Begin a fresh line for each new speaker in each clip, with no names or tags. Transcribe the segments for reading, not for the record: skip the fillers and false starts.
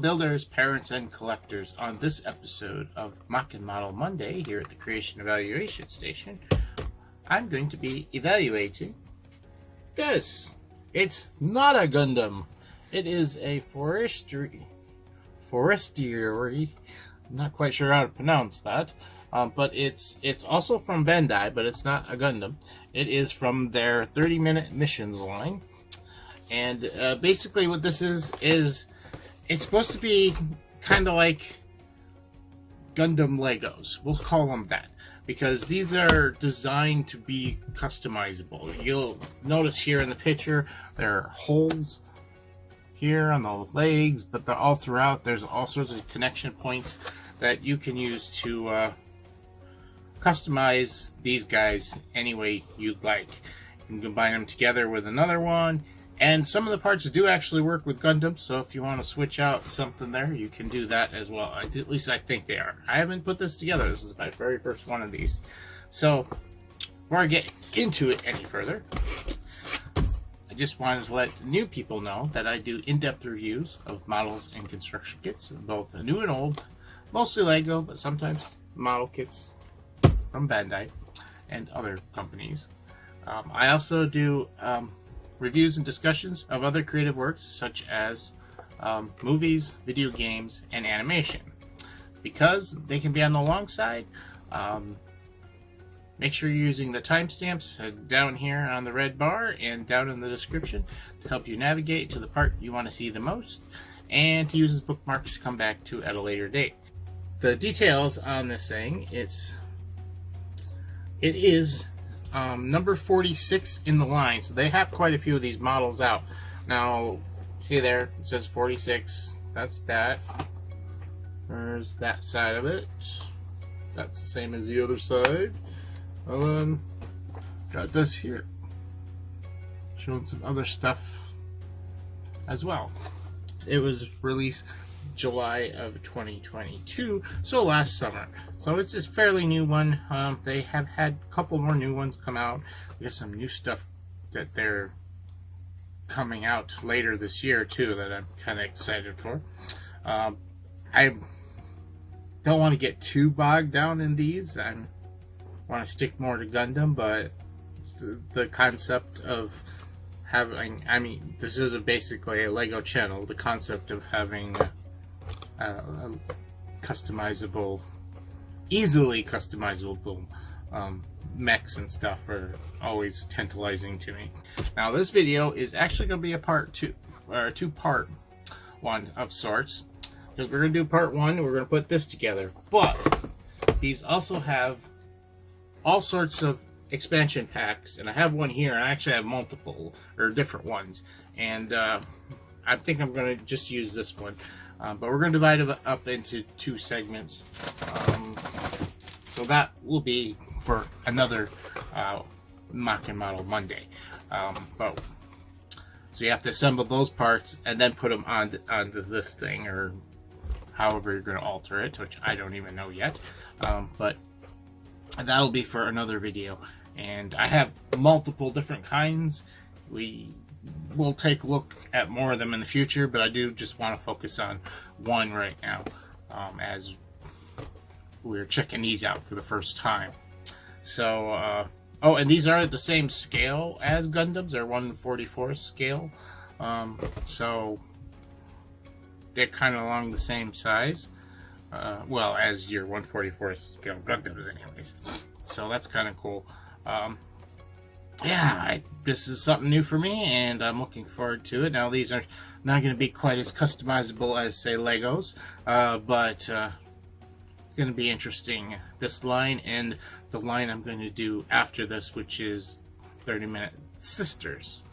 builders, parents, and collectors. On this episode of Mock and Model Monday here at the Creation Evaluation Station, I'm going to be evaluating this. It's not a Gundam. It is a Forestieri. I'm not quite sure how to pronounce that. But it's also from Bandai, but it's not a Gundam. It is from their 30-minute missions line. And basically what this is it's supposed to be kind of like Gundam Legos. We'll call them that. Because these are designed to be customizable. You'll notice here in the picture, there are holes here on the legs, but they're all throughout. There's all sorts of connection points that you can use to customize these guys any way you'd like. You can combine them together with another one, and some of the parts do actually work with Gundam, so if you want to switch out something there, you can do that as well. At least I think they are. I haven't put this together. This is my very first one of these. So, before I get into it any further, I just wanted to let new people know that I do in-depth reviews of models and construction kits, both new and old, mostly Lego, but sometimes model kits from Bandai and other companies. I also do reviews and discussions of other creative works such as movies, video games, and animation. Because they can be on the long side, make sure you're using the timestamps down here on the red bar and down in the description to help you navigate to the part you want to see the most, and to use as bookmarks to come back to at a later date. The details on this thing, it is number 46 in the line, so they have quite a few of these models out. Now, see there, it says 46. That's that. There's that side of it. That's the same as the other side. And then got this here, showing some other stuff as well. It was released July of 2022, so last summer. So it's a fairly new one. They have had a couple more new ones come out. We got some new stuff that they're coming out later this year too that I'm kind of excited for. I don't want to get too bogged down in these. I want to stick more to Gundam, but the concept of having, I mean, this is basically a Lego channel. The concept of having customizable, easily customizable mechs and stuff are always tantalizing to me. Now this video is actually going to be a part two, or a two-part one of sorts, because we're going to do part one. We're going to put this together, but these also have all sorts of expansion packs, and I have one here, and I actually have multiple or different ones, and I think I'm going to just use this one. But we're going to divide it up into two segments. So that will be for another Mock and Model Monday. So you have to assemble those parts and then put them onto this thing, or however you're going to alter it, which I don't even know yet. But that'll be for another video. And I have multiple different kinds. We'll take a look at more of them in the future, but I do just want to focus on one right now, as we're checking these out for the first time. So, oh, and these are the same scale as Gundams. They're 1/44 scale, so they're kind of along the same size, well, as your 1/44 scale Gundams anyways. So that's kind of cool. Yeah, this is something new for me, and I'm looking forward to it. Now, these are not going to be quite as customizable as, say, Legos, but it's going to be interesting. This line and the line I'm going to do after this, which is 30-minute Sisters,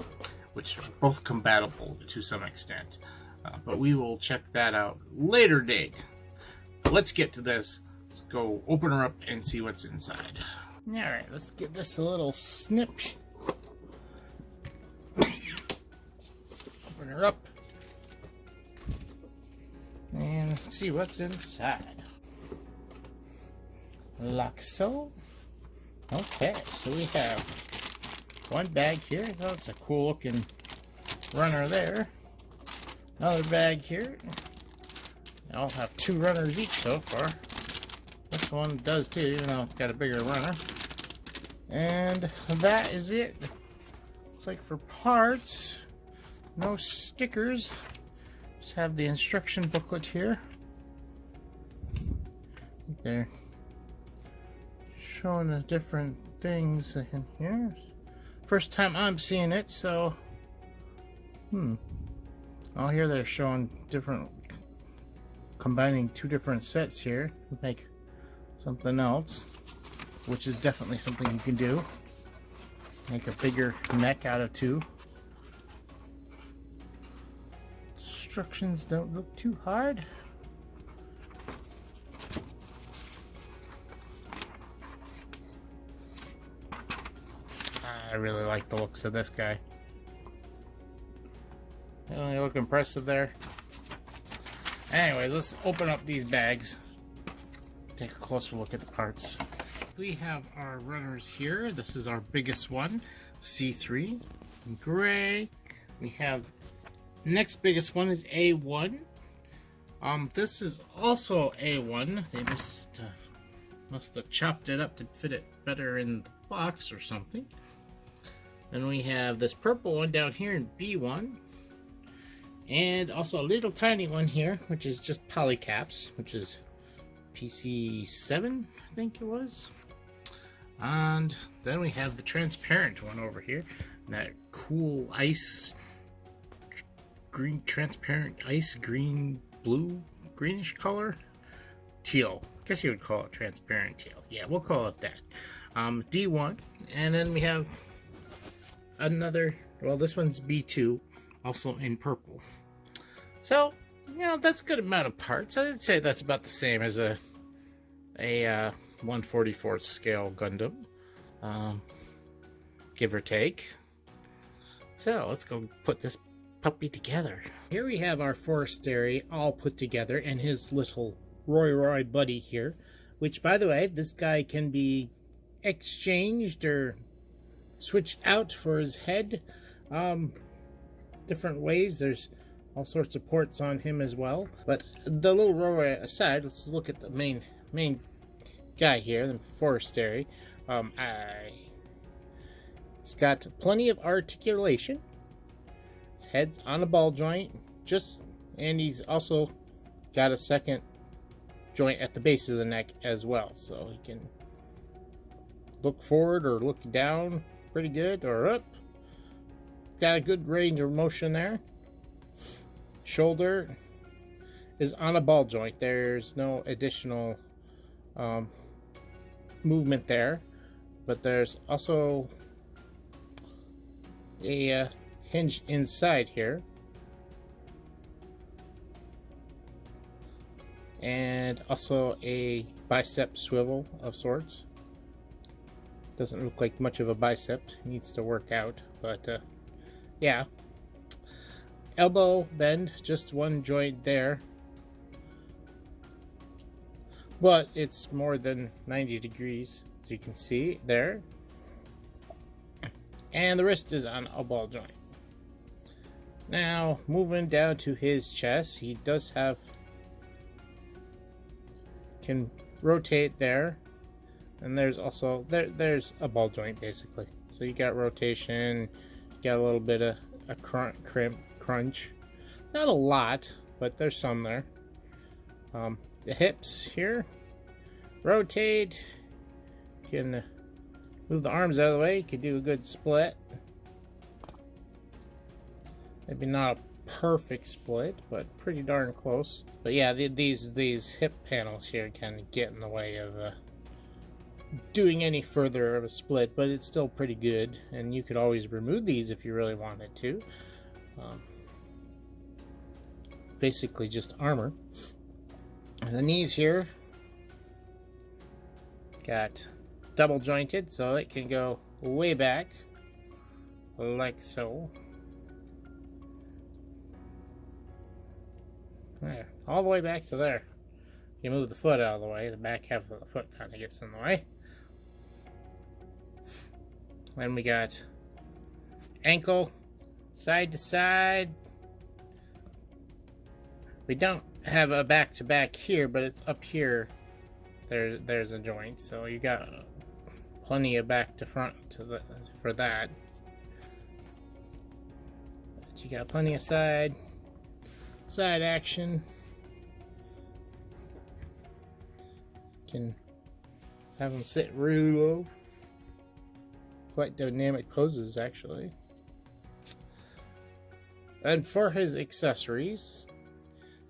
which are both compatible to some extent. But we will check that out later date. Let's get to this. Let's go open her up and see what's inside. Alright, let's give this a little snip. Open her up. And see what's inside. Like so. Okay, so we have one bag here. Oh, it's a cool looking runner there. Another bag here. I'll have 2 runners each so far. This one does too, even though it's got a bigger runner. And that is it. Looks like for parts, no stickers. Just have the instruction booklet here. They're showing the different things in here. First time I'm seeing it, so oh, here they're showing different, combining 2 different sets here to make something else, which is definitely something you can do. Make a bigger neck out of 2. Instructions don't look too hard. I really like the looks of this guy. They look impressive there. Anyways, let's open up these bags. Take a closer look at the parts. We have our runners here. This is our biggest one, C3 in gray. We have next biggest one is A1. This is also A1. They must have chopped it up to fit it better in the box or something. Then we have this purple one down here in B1. And also a little tiny one here, which is just polycaps, which is PC7, I think it was. And then we have the transparent one over here. That cool ice, green, transparent ice, green, blue, greenish color. Teal. I guess you would call it transparent teal. Yeah, we'll call it that. D1. And then we have another, well, this one's B2, also in purple. So, you know, that's a good amount of parts. I'd say that's about the same as a 1/44th scale Gundam, give or take. So let's go put this puppy together. Here we have our Forestieri all put together, and his little Roy buddy here, which, by the way, this guy can be exchanged or switched out for his head different ways. There's all sorts of ports on him as well. But the little Roy aside, let's look at the main guy here, the Forestieri. It's got plenty of articulation. His head's on a ball joint, and he's also got a second joint at the base of the neck as well, so he can look forward or look down pretty good, or up. Got a good range of motion there. Shoulder is on a ball joint. There's no additional movement there, but there's also a hinge inside here, and also a bicep swivel of sorts. Doesn't look like much of a bicep, needs to work out, but yeah. Elbow bend, just one joint there, but it's more than 90 degrees, as you can see there. And the wrist is on a ball joint. Now, moving down to his chest, he does have, can rotate there, and there's also, there's a ball joint basically. So you got rotation, got a little bit of a crunch. Not a lot, but there's some there. The hips here, rotate, can move the arms out of the way, you can do a good split. Maybe not a perfect split, but pretty darn close. But yeah, these hip panels here kind of get in the way of doing any further of a split, but it's still pretty good, and you could always remove these if you really wanted to. Basically just armor. And the knees here got double jointed, so it can go way back like so. There, all the way back to there. You move the foot out of the way, the back half of the foot kind of gets in the way. Then we got ankle, side to side. We don't have a back-to-back here, but it's up here. There's a joint, so you got plenty of back to front for that. But you got plenty of side action. Can have them sit really low. Quite dynamic poses, actually. And for his accessories,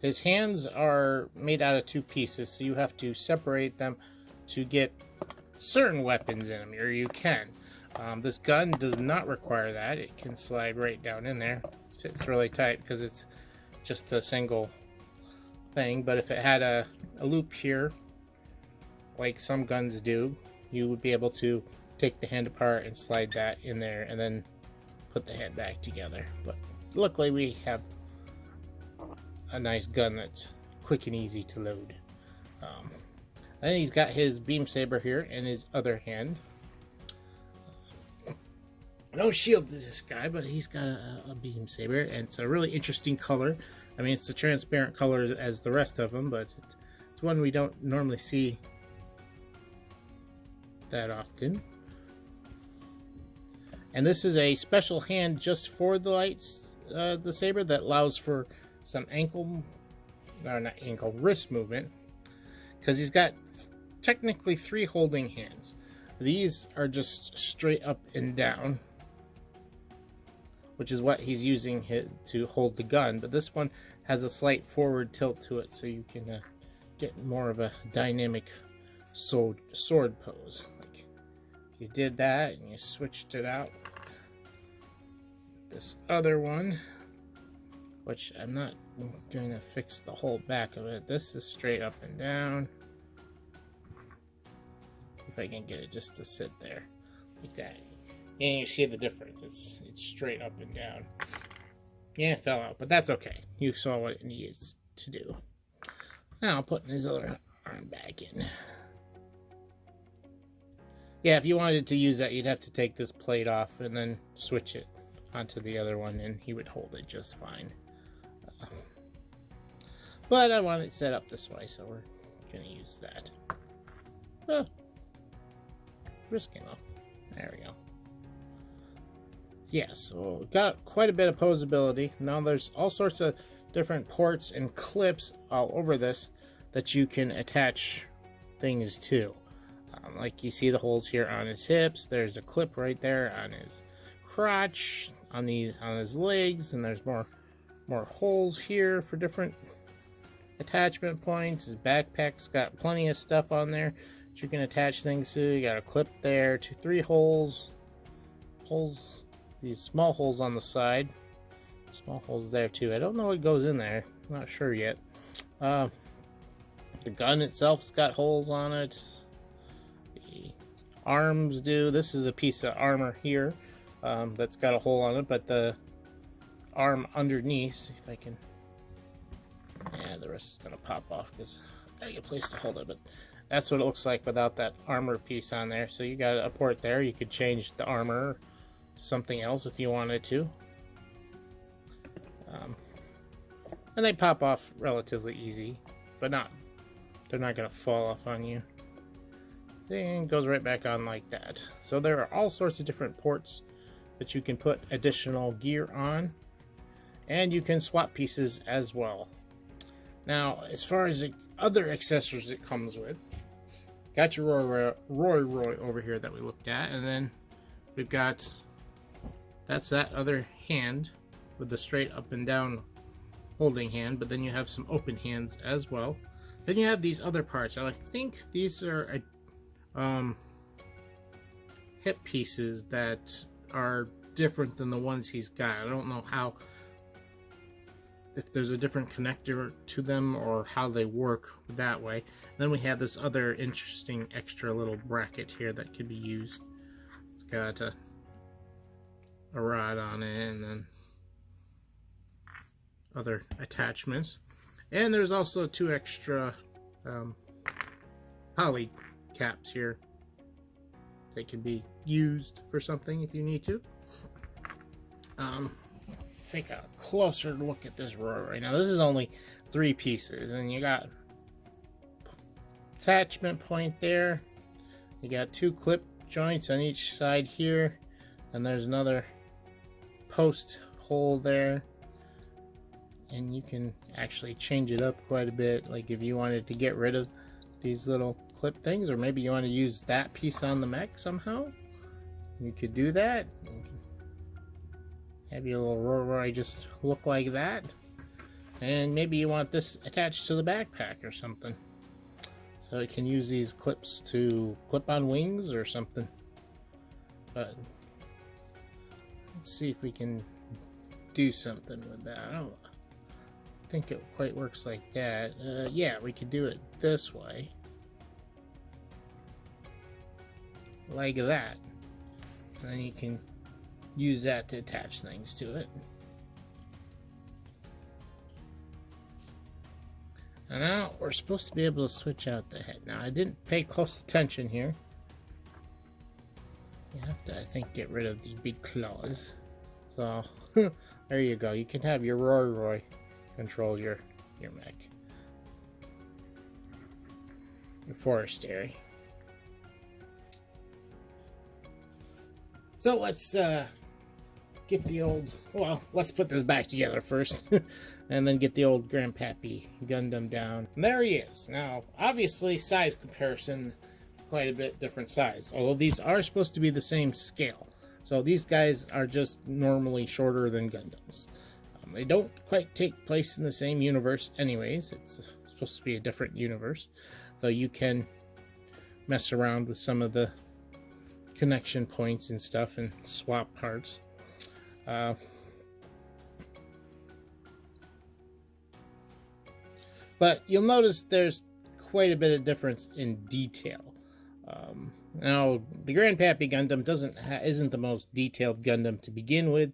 his hands are made out of two pieces, so you have to separate them to get certain weapons in them, or you can. This gun does not require that. It can slide right down in there. It fits really tight because it's just a single thing, but if it had a loop here, like some guns do, you would be able to take the hand apart and slide that in there and then put the hand back together. But luckily we have a nice gun that's quick and easy to load. And he's got his beam saber here in his other hand. No shield to this guy, but he's got a beam saber, and it's a really interesting color. I mean, it's a transparent color as the rest of them, but it's one we don't normally see that often. And this is a special hand just for the saber that allows for some wrist movement, because he's got technically 3 holding hands. These are just straight up and down, which is what he's using to hold the gun, but this one has a slight forward tilt to it, so you can get more of a dynamic sword pose. Like if you did that and you switched it out, this other one, which I'm not going to fix the whole back of it. This is straight up and down. If I can get it just to sit there like that, and you see the difference. It's straight up and down. Yeah, it fell out, but that's okay. You saw what it needs to do. Now I'll put his other arm back in. Yeah, if you wanted to use that, you'd have to take this plate off and then switch it onto the other one, and he would hold it just fine. But I want it set up this way, so we're going to use that. Oh, wrist came off. There we go. Yeah, so got quite a bit of posability. Now there's all sorts of different ports and clips all over this that you can attach things to. Like you see the holes here on his hips. There's a clip right there on his crotch, on his legs, and there's more holes here for different attachment points. His backpack's got plenty of stuff on there that you can attach things to. You got a clip there, 3 holes, these small holes on the side, small holes there too. I don't know what goes in there, I'm not sure yet. The gun itself's got holes on it. The arms do. This is a piece of armor here that's got a hole on it, but the arm underneath, see if I can, yeah, the rest is gonna pop off because I gotta get a place to hold it, but that's what it looks like without that armor piece on there. So you got a port there. You could change the armor to something else if you wanted to, and they pop off relatively easy, but they're not gonna fall off on you. Then it goes right back on like that. So there are all sorts of different ports that you can put additional gear on, and you can swap pieces as well. Now, as far as the other accessories it comes with, got your Roy over here that we looked at, and then we've got, that's that other hand with the straight up and down holding hand, but then you have some open hands as well. Then you have these other parts, and I think these are hip pieces that are different than the ones he's got. I don't know if there's a different connector to them or how they work that way. And then we have this other interesting extra little bracket here that could be used. It's got a rod on it, and then other attachments. And there's also 2 extra poly caps here. They can be used for something if you need to. take a closer look at this rotor right now. This is only 3 pieces, and you got attachment point there. You got 2 clip joints on each side here, and there's another post hole there. And you can actually change it up quite a bit, like if you wanted to get rid of these little clip things, or maybe you want to use that piece on the mech somehow, you could do that. You can have your little rotor just look like that, and maybe you want this attached to the backpack or something, so it can use these clips to clip on wings or something. But let's see if we can do something with that. I don't think it quite works like that. Yeah, we could do it this way, like that, and then you can use that to attach things to it. And now we're supposed to be able to switch out the head. Now I didn't pay close attention here. You have to, I think, get rid of the big claws. So there you go. You can have your Roy control your mech. Your Forestieri. So let's get the old, well, let's put this back together first. And then get the old Grandpappy Gundam down. And there he is. Now, obviously, size comparison, quite a bit different size. Although these are supposed to be the same scale. So these guys are just normally shorter than Gundams. They don't quite take place in the same universe anyways. It's supposed to be a different universe. Though you can mess around with some of the connection points and stuff and swap parts. But you'll notice there's quite a bit of difference in detail. Now, the Grandpappy Gundam isn't the most detailed Gundam to begin with,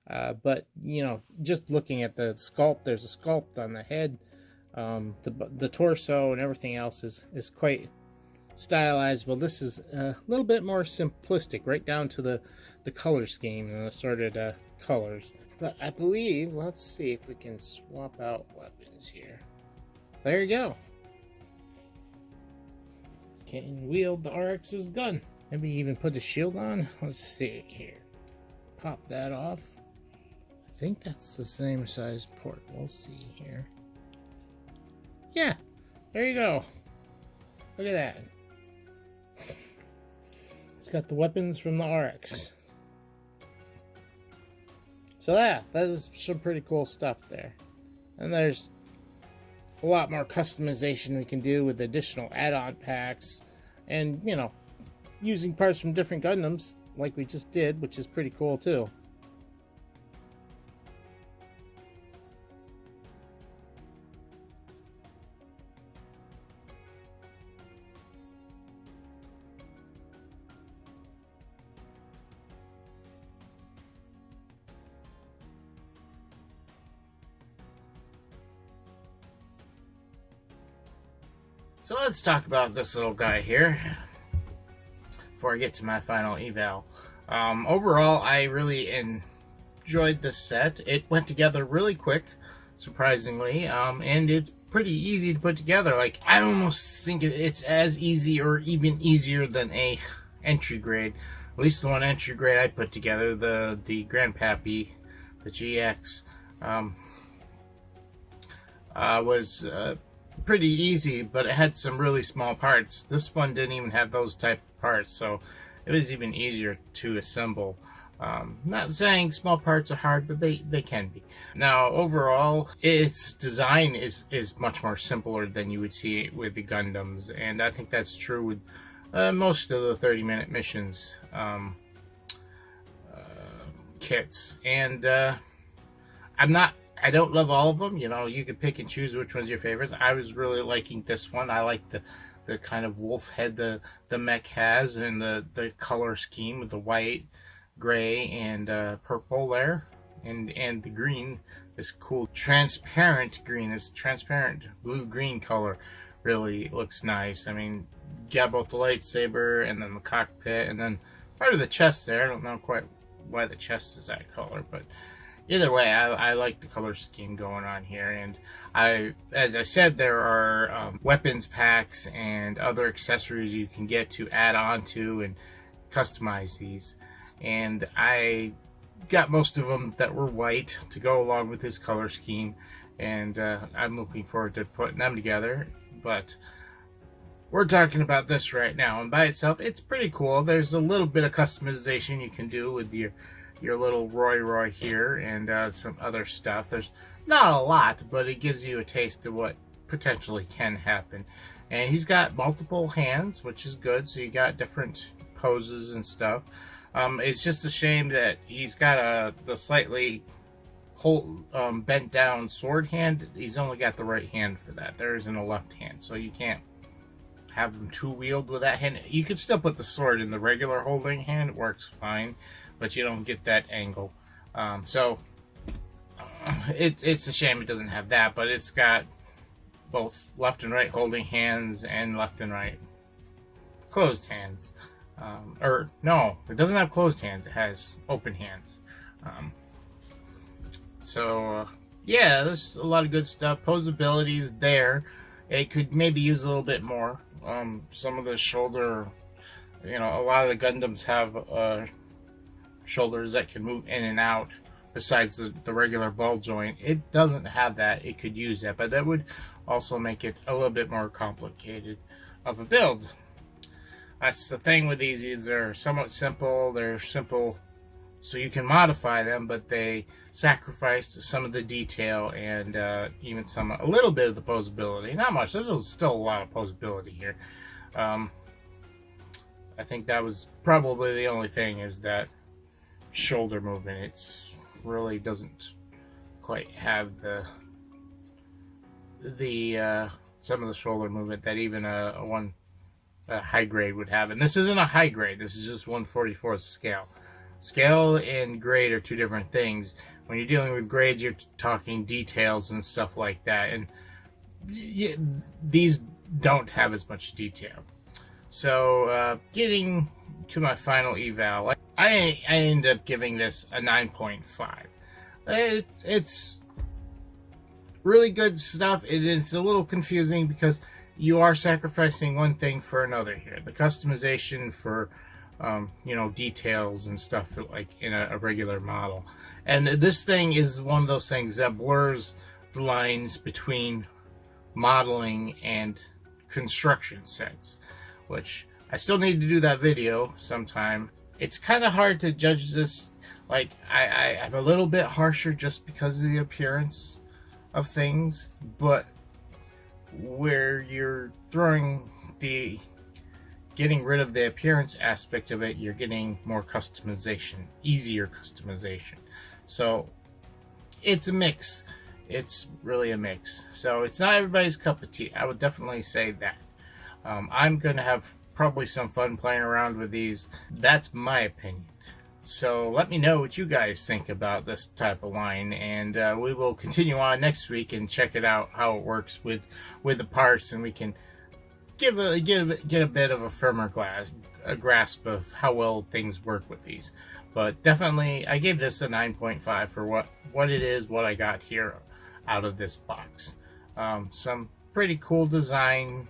but you know, just looking at the sculpt, there's a sculpt on the head, the torso, and everything else is quite stylized. Well, this is a little bit more simplistic, right down to the color scheme and the assorted colors. But I believe, let's see if we can swap out weapons here. There you go. Can wield the RX's gun. Maybe even put the shield on. Let's see here. Pop that off. I think that's the same size port. We'll see here. Yeah, there you go. Look at that. It's got the weapons from the RX. So yeah, that is some pretty cool stuff there. And there's a lot more customization we can do with additional add-on packs, and you know, using parts from different Gundams like we just did, which is pretty cool too. So let's talk about this little guy here before I get to my final eval. Overall, I really enjoyed this set. It went together really quick, surprisingly, and it's pretty easy to put together. Like, I almost think it's as easy or even easier than a entry grade. At least the one entry grade I put together, the Grandpappy, the GX, was pretty easy, but it had some really small parts. This one didn't even have those type of parts, so it was even easier to assemble. Not saying small parts are hard, but they can be. Now, overall, its design is much more simpler than you would see with the Gundams, and I think that's true with most of the 30-minute missions kits. And I don't love all of them. You know, you can pick and choose which one's your favorites. I was really liking this one. I like the kind of wolf head the mech has, and the color scheme with the white, gray, and purple there, and the green, this cool transparent green, this transparent blue-green color really looks nice. I mean, you got both the lightsaber and then the cockpit, and then part of the chest there. I don't know quite why the chest is that color, but either way, I like the color scheme going on here, and as I said, there are weapons packs and other accessories you can get to add on to and customize these, and I got most of them that were white to go along with this color scheme, and I'm looking forward to putting them together. But we're talking about this right now, and by itself, it's pretty cool. There's a little bit of customization you can do with your little Roy here and some other stuff. There's not a lot, but it gives you a taste of what potentially can happen. And he's got multiple hands, which is good, so you got different poses and stuff. It's just a shame that he's got the slightly bent down sword hand. He's only got the right hand for that. There isn't a left hand, so you can't have them two-wield with that hand. You could still put the sword in the regular holding hand. It works fine, but you don't get that angle. So it's a shame it doesn't have that, but it's got both left and right holding hands and left and right closed hands. Or no, it doesn't have closed hands. It has open hands. Yeah, there's a lot of good stuff. Posability is there. It could maybe use a little bit more. Some of the shoulder, a lot of the Gundams have shoulders that can move in and out besides the regular ball joint. It doesn't have that. It could use that, but that would also make it a little bit more complicated of a build. That's the thing with these. They're somewhat simple. They're simple so you can modify them, but they sacrifice some of the detail and even a little bit of the posability. Not much. There's still a lot of posability here. I think that was probably the only thing, is that shoulder movement. It really doesn't quite have the some of the shoulder movement that even a high grade would have. And this isn't a high grade. This is just 1/44 scale. Scale and grade are two different things. When you're dealing with grades, you're talking details and stuff like that, and these don't have as much detail. So getting to my final eval, I end up giving this a 9.5. It's really good stuff. It's a little confusing because you are sacrificing one thing for another here. The customization for details and stuff like in a regular model. And this thing is one of those things that blurs the lines between modeling and construction sets, which I still need to do that video sometime. It's kind of hard to judge this. Like, I'm a little bit harsher just because of the appearance of things, but where you're getting rid of the appearance aspect of it, you're getting more customization, easier customization. So it's a mix. It's really a mix. So it's not everybody's cup of tea. I would definitely say that. I'm going to have probably some fun playing around with these. That's my opinion. So let me know what you guys think about this type of line, and we will continue on next week and check it out, how it works with the parts, and we can get a bit of a firmer grasp of how well things work with these. But definitely, I gave this a 9.5 for what it is, what I got here out of this box. Some pretty cool designing,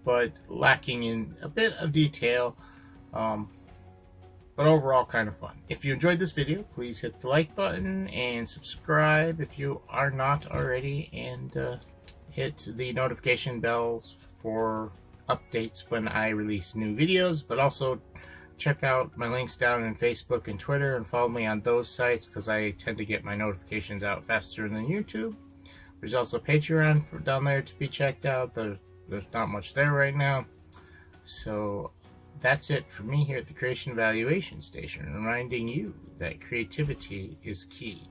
but lacking in a bit of detail. But overall, kind of fun. If you enjoyed this video, please hit the like button and subscribe if you are not already, and hit the notification bells for updates when I release new videos. But also check out my links down in Facebook and Twitter, and follow me on those sites because I tend to get my notifications out faster than YouTube. There's also Patreon down there to be checked out. There's not much there right now. So that's it for me here at the Creation Evaluation Station, reminding you that creativity is key.